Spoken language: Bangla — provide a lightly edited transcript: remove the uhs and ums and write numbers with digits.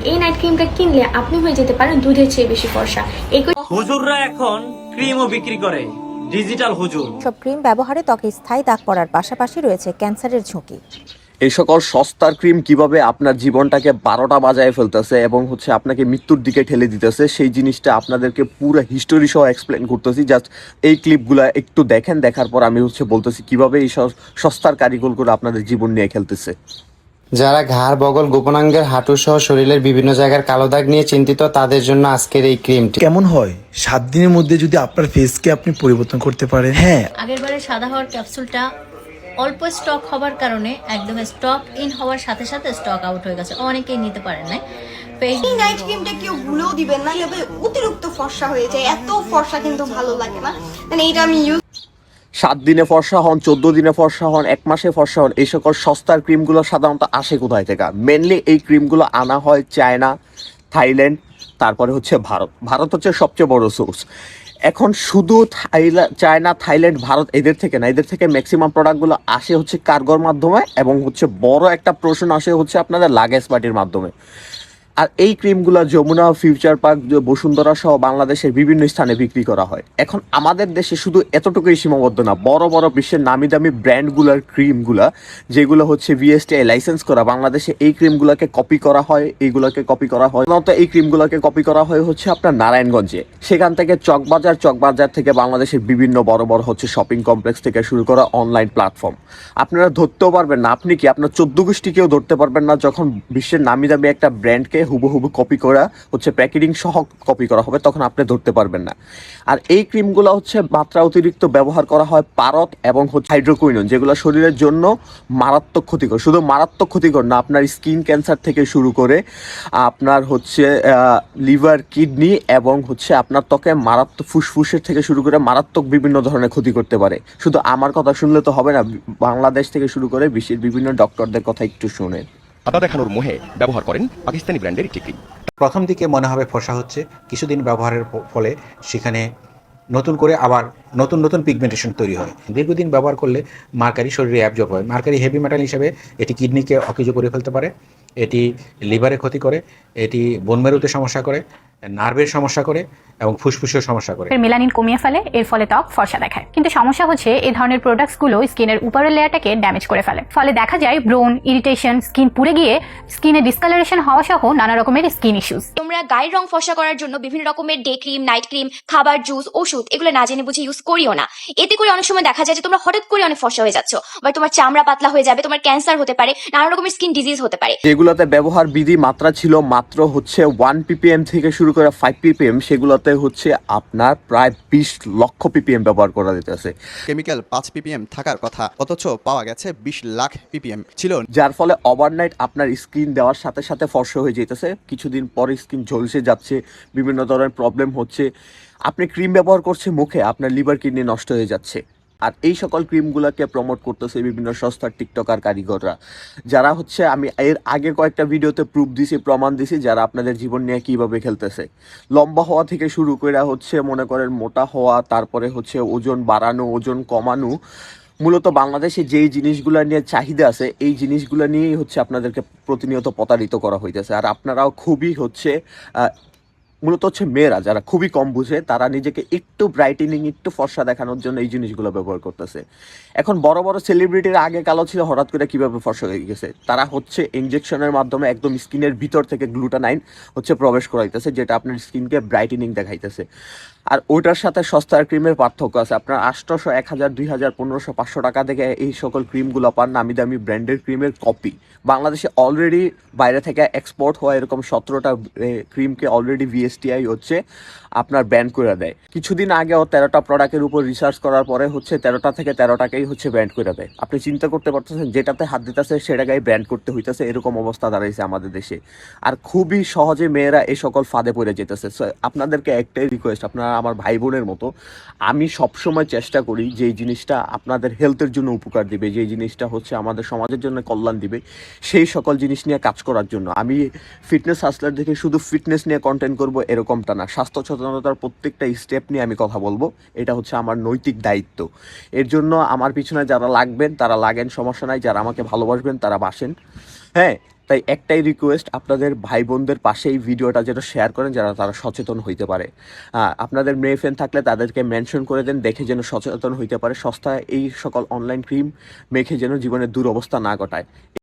এই নাইট ক্রিমটা কিনলে আপনি হয়ে যেতে পারেন দুধের চেয়ে বেশি ফর্সা। হুজুররা এখন ক্রিমও বিক্রি করে, ডিজিটাল হুজুর। সব ক্রিম ব্যবহারে ত্বকে স্থায়ী দাগ পড়ার পাশাপাশি রয়েছে ক্যান্সারের ঝুঁকি। এই সকল সস্তার ক্রিম কিভাবে আপনার জীবনটাকে 12টা বাজায় ফেলতেছে এবং আপনাকে মৃত্যুর দিকে ঠেলে দিতেছে, সেই জিনিসটা আপনাদেরকে পুরো হিস্টোরি সহ এক্সপ্লেন করতেছি। জাস্ট এই ক্লিপগুলো একটু দেখেন, দেখার পর আমি বলতেছি কিভাবে এই সস্তার কারিগরগুলো আপনাদের জীবন নিয়ে খেলতেছে। যারা ঘাড়, বগল, গোপনাঙ্গের, হাঁটু সহ শরীরের বিভিন্ন জায়গার কালো দাগ নিয়ে চিন্তিত, তাদের জন্য আজকের এই ক্রিমটি কেমন হয় 7 দিনের মধ্যে যদি আপনার ফেসকে আপনি পরিবর্তন করতে পারেন। হ্যাঁ, আগেরবারে সাদা হওয়ার ক্যাপসুলটা অল্প স্টক হওয়ার কারণে একদম স্টক ইন হওয়ার সাথে সাথে স্টক আউট হয়ে গেছে, অনেকেই নিতে পারেন নাই। এই নাইট ক্রিমটা কেউ ভুলেও দিবেন না, এভাবে অতিরিক্ত ফর্সা হয়ে যায়, এত ফর্সা কিন্তু ভালো লাগে না। মানে এটা আমি 7 দিনে ফর্সা হন, 14 দিনে ফর্সা হন, 1 মাসে ফর্সা হন, এই সকল সস্তার ক্রিমগুলো সাধারণত আসে কোথায় থেকে? মেনলি এই ক্রিমগুলো আনা হয় চায়না, থাইল্যান্ড, তারপরে ভারত হচ্ছে সবচেয়ে বড় সোর্স। এখন শুধু চায়না, থাইল্যান্ড, ভারত এদের থেকে না, এদের থেকে ম্যাক্সিমাম প্রোডাক্টগুলো আসে কার্গোর মাধ্যমে এবং বড় একটা পোর্শন আসে আপনাদের লাগেজ পার্টির মাধ্যমে। আর এই ক্রিমগুলো যমুনা, ফিউচার পার্ক, বসুন্ধরা সহ বাংলাদেশের বিভিন্ন স্থানে বিক্রি করা হয়। এখন আমাদের দেশে শুধু এতটুকুই সীমাবদ্ধ না, বড় বড় বিশ্বের নামি দামি ব্র্যান্ডগুলোর ক্রিমগুলা যেগুলো VSTI লাইসেন্স করা, বাংলাদেশে এই ক্রিমগুলোকে কপি করা হয়। এই ক্রিমগুলোকে কপি করা হয় আপনার নারায়ণগঞ্জে। সেখান থেকে চকবাজার থেকে বাংলাদেশের বিভিন্ন বড় বড় শপিং কমপ্লেক্স থেকে শুরু করা অনলাইন প্ল্যাটফর্ম। আপনারা ধরতেও পারবেন না, আপনি কি আপনার 14 গোষ্ঠীকেও ধরতে পারবেন না যখন বিশ্বের নামি দামি একটা ব্র্যান্ডকে হুবহু কপি করা প্যাকেজিং সহ কপি করা হবে, তখন আপনি ধরতে পারবেন না। আর এই ক্রিমগুলো মাত্রা অতিরিক্ত ব্যবহার করা হয় পারদ এবং হাইড্রোকুইনন, যেগুলো শরীরের জন্য মারাত্মক ক্ষতিকর। শুধু মারাত্মক ক্ষতিকর না, আপনার স্কিন ক্যান্সার থেকে শুরু করে আপনার লিভার, কিডনি এবং আপনার ত্বকে মারাত্মক ফুসফুসের থেকে শুরু করে মারাত্মক বিভিন্ন ধরনের ক্ষতি করতে পারে। শুধু আমার কথা শুনলে তো হবে না, বাংলাদেশ থেকে শুরু করে বিশ্বের বিভিন্ন ডক্টরদের কথা একটু শুনেন। আদা দেখানোর মোহে ব্যবহার করেন পাকিস্তানি ব্র্যান্ডের একটি ক্রিম। প্রথম দিকে মনে হবে ফর্সা হচ্ছে, কিছুদিন ব্যবহারের ফলে সেখানে নতুন করে আবার নতুন পিগমেন্টেশন তৈরি হয়। দীর্ঘদিন ব্যবহার করলে মার্কারি শরীরে অ্যাবজর্ব হয়। মার্কারি হেভি মেটাল হিসেবে এটি কিডনিকে অকেজ করে ফেলতে পারে, এটি লিভারে ক্ষতি করে, এটি বোন মেরুতে সমস্যা করে, নার্ভের সমস্যা করে এবং ফুসফুসের সমস্যা করে। মেলানিন কমিয়ে ফেলে, এর ফলে ত্বক ফর্সা দেখায়। কিন্তু সমস্যা হচ্ছে এই ধরনের প্রোডাক্টসগুলো স্কিনের উপরের লেয়ারটাকে ড্যামেজ করে ফেলে। ফলে দেখা যায় ব্রোন, ইরিটেশন, স্কিন পুড়ে গিয়ে স্কিনে ডিসকালারেশন হওয়া সহ নানা রকমের স্কিন ইস্যুস। তোমরা গায়ের রং ফর্সা করার জন্য বিভিন্ন রকমের ডে ক্রিম, নাইট ক্রিম, খাবার, জুস, ওষুধ এগুলো না জেনে বুঝে ইউজ করিও না। এতে করে অনেক সময় দেখা যায় যে তোমরা হঠাৎ করে অনেক ফর্সা হয়ে যাচ্ছ, বা তোমার চামড়া পাতলা হয়ে যাবে, তোমার ক্যান্সার হতে পারে, নানা রকমের স্কিন ডিজিজ হতে পারে। যেগুলোতে ব্যবহার বিধি মাত্রা ছিল মাত্র 1 ppm থেকে শুরু করে 5 ppm, সেগুলোতে আপনার প্রায় 20 লক্ষ ppm ব্যবহার করা যেতেছে। কেমিক্যাল 5 ppm থাকার কথা, অথচ পাওয়া গেছে 20 লাখ ppm ছিল, যার ফলে ওভারনাইট আপনার স্কিন দেওয়ার সাথে সাথে ফর্সা হয়ে যেতেছে, কিছুদিন পরে স্কিন ঝলসে যাচ্ছে, বিভিন্ন ধরনের প্রবলেম হচ্ছে। আপনি ক্রিম ব্যবহার করছে মুখে, আপনার লিভার, কিডনি নষ্ট হয়ে যাচ্ছে। আর এই সকল ক্রিমগুলোকে প্রমোট করতেছে বিভিন্ন সস্তার টিকটকার কারিগররা, যারা আমি এর আগে কয়েকটা ভিডিওতে প্রমাণ দিছি, যারা আপনাদের জীবন নিয়ে কিভাবে খেলতেছে। লম্বা হওয়া থেকে শুরু করে মনে করেন মোটা হওয়া, তারপরে ওজন বাড়ানো, ওজন কমানো। মূলত বাংলাদেশে যেই জিনিসগুলো নিয়ে চাহিদা আছে, এই জিনিসগুলো নিয়েই আপনাদেরকে প্রতিনিয়ত প্রতারিত করা হইতেছে। আর আপনারাও খুবই মূলত মেয়েরা যারা খুবই কম বুঝে, তারা নিজেকে একটু ব্রাইটেনিং, একটু ফর্সা দেখানোর জন্য এই জিনিসগুলো ব্যবহার করতেছে। এখন বড় বড় সেলিব্রিটিরা আগে কালো ছিল, হঠাৎ করে কিভাবে ফর্সা হয়ে গেছে? তারা ইনজেকশনের মাধ্যমে একদম স্কিনের ভিতর থেকে গ্লুটানাইন প্রবেশ করাইতেছে, যেটা আপনার স্কিনকে ব্রাইটেনিং দেখাইতেছে। আর ওইটার সাথে সস্তার ক্রিমের পার্থক্য আছে। আপনার 800, 1000, 2000, 1500, 500 টাকা থেকে এই সকল ক্রিমগুলো পান নামি দামি ব্র্যান্ডের ক্রিমের কপি। বাংলাদেশে অলরেডি বাইরে থেকে এক্সপোর্ট হওয়া এরকম 17টা ক্রিমকে অলরেডি VSTI আপনার ব্যান করে দেয়। কিছুদিন আগেও 13টা প্রোডাক্টের উপর রিসার্চ করার পরে 13টা থেকে 13টাকেই ব্যান করে দেয়। আপনি চিন্তা করতে পারতেছেন, যেটাতে হাত দিতেছে সেটাকেই ব্যান করতে হইতেছে, এরকম অবস্থা দাঁড়াইছে আমাদের দেশে। আর খুবই সহজে মেয়েরা এই সকল ফাঁদে পড়ে যেতেছে। আপনাদেরকে একটাই রিকোয়েস্ট, আপনারা আমার ভাই বোনের মতো, আমি সবসময় চেষ্টা করি যে এই জিনিসটা আপনাদের হেলথের জন্য উপকার দিবে, যে জিনিসটা আমাদের সমাজের জন্য কল্যাণ দিবে, সেই সকল জিনিস নিয়ে কাজ করার জন্য। আমি ফিটনেস হাসলার দেখে শুধু ফিটনেস নিয়ে কন্টেন্ট করব এরকমটা না, স্বাস্থ্য সচেতনতার প্রত্যেকটা স্টেপ নিয়ে আমি কথা বলবো। এটা আমার নৈতিক দায়িত্ব। এর জন্য আমার পিছনে যারা লাগবেন তারা লাগেন, সমস্যা নাই। যারা আমাকে ভালোবাসবেন তারা বাসেন। হ্যাঁ, তাই একটাই রিকোয়েস্ট, আপনাদের ভাই বোনদের পাশে এই ভিডিওটা যেন শেয়ার করেন, যারা তারা সচেতন হইতে পারে। আপনাদের মেয়ে ফ্রেন্ড থাকলে তাদেরকে মেনশন করে দেন, দেখে যেন সচেতন হইতে পারে, সস্তায় এই সকল অনলাইন ক্রিম মেখে যেন জীবনের দুরবস্থা না ঘটায়।